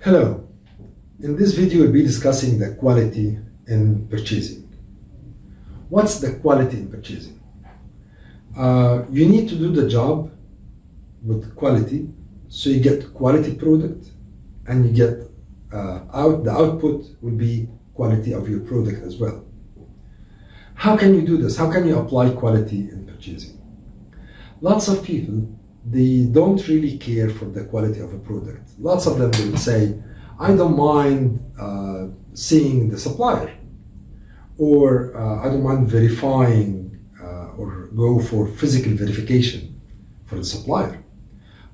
Hello. In this video, we'll be discussing the quality in purchasing. What's the quality in purchasing? You need to do the job with quality, so you get quality product, and you get the output will be quality of your product as well. How can you do this? How can you apply quality in purchasing? Lots of people, they don't really care for the quality of a product. Lots of them will say, I don't mind seeing the supplier, or I don't mind verifying or go for physical verification for the supplier.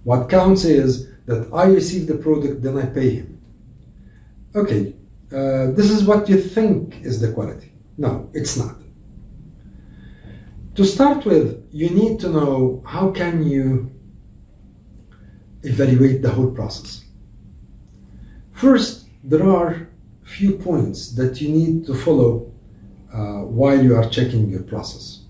What counts is that I receive the product, then I pay him. Okay, this is what you think is the quality. No, it's not. To start with, you need to know how can you evaluate the whole process. First, there are few points that you need to follow while you are checking your process.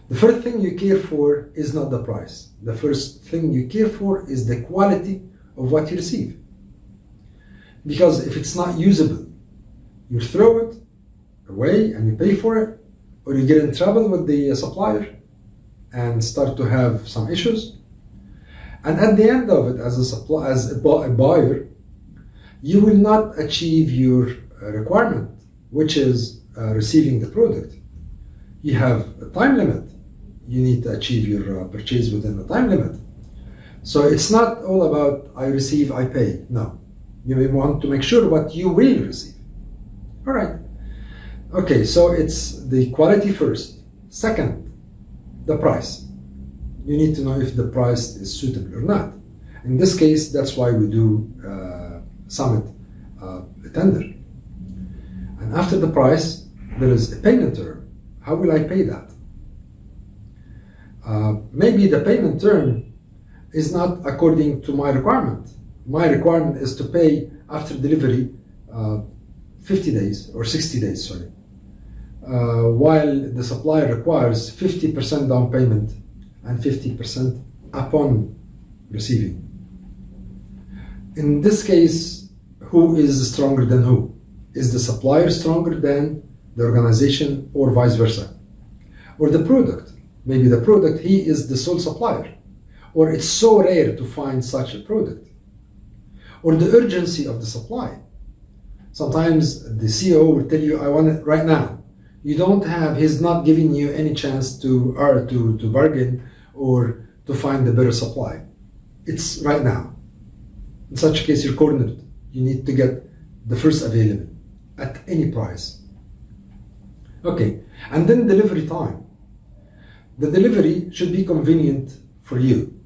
The first thing you care for is not the price. The first thing you care for is the quality of what you receive. Because if it's not usable, you throw it away and you pay for it, or you get in trouble with the supplier and start to have some issues. And at the end of it, as a buyer, you will not achieve your requirement, which is receiving the product. You have a time limit. You need to achieve your purchase within the time limit. So it's not all about I receive, I pay. No. You may want to make sure what you will receive. All right. Okay, so it's the quality first. Second, the price. You need to know if the price is suitable or not. In this case, that's why we do Summit tender. And after the price, there is a payment term. How will I pay that? Maybe the payment term is not according to my requirement. My requirement is to pay after delivery 50 days or 60 days, sorry. While the supplier requires 50% down payment and 50% upon receiving. In this case, who is stronger than who? Is the supplier stronger than the organization, or vice versa? Or the product? Maybe the product, he is the sole supplier, or it's so rare to find such a product. Or the urgency of the supply. Sometimes the CEO will tell you, I want it right now. You don't have, he's not giving you any chance to bargain or to find a better supply. It's right now. In such a case, you're cornered. You need to get the first available at any price. Okay, and then delivery time. The delivery should be convenient for you.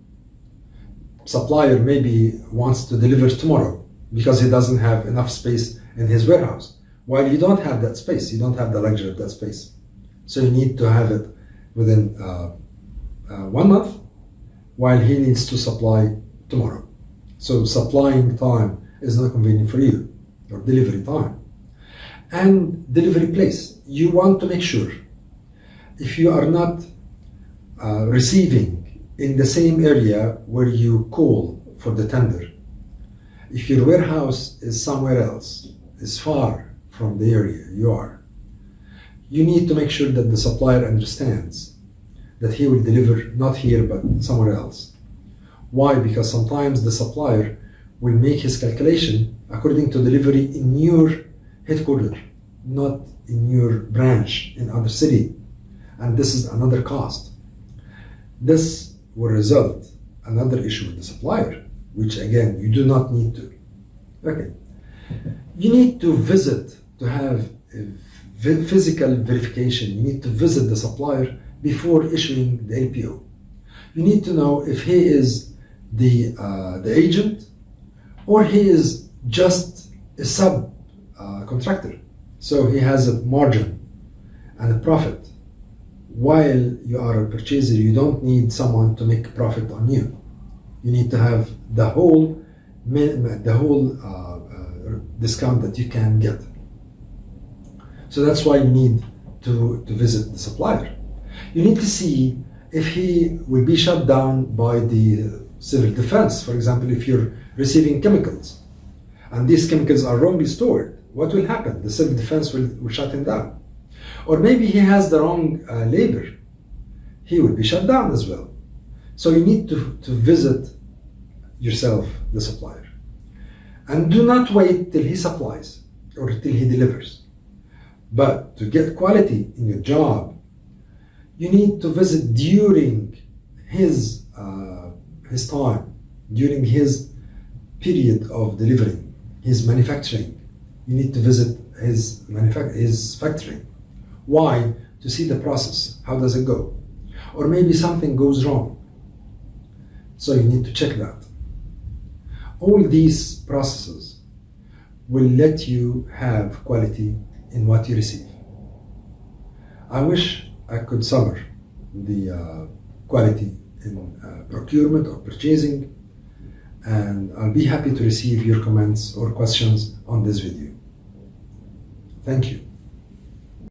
Supplier maybe wants to deliver tomorrow because he doesn't have enough space in his warehouse. While you don't have that space, you don't have the luxury of that space. So you need to have it within 1 month, while he needs to supply tomorrow. So supplying time is not convenient for you, or delivery time. And delivery place, you want to make sure if you are not receiving in the same area where you call for the tender, if your warehouse is somewhere else, is far from the area you are, you need to make sure that the supplier understands that he will deliver not here but somewhere else. Why? Because sometimes the supplier will make his calculation according to delivery in your headquarters, not in your branch in other city, and this is another cost. This will result another issue with the supplier, which again you do not need to. Okay, you need to visit to have a physical verification. You need to visit the supplier before issuing the LPO. You need to know if he is the agent, or he is just a sub contractor. So he has a margin and a profit. While you are a purchaser, you don't need someone to make profit on you. You need to have the whole discount that you can get. So that's why you need to visit the supplier. You need to see if he will be shut down by the civil defense. For example, if you're receiving chemicals, and these chemicals are wrongly stored, what will happen? The self-defense will shut him down. Or maybe he has the wrong labor. He will be shut down as well. So you need to visit yourself, the supplier. And do not wait till he supplies or till he delivers. But to get quality in your job, you need to visit during his time, during his period of delivering, his manufacturing. You need to visit his factory. Why? To see the process. How does it go? Or maybe something goes wrong. So you need to check that. All these processes will let you have quality in what you receive. I wish I could summer the quality in procurement or purchasing, and I'll be happy to receive your comments or questions on this video. Thank you.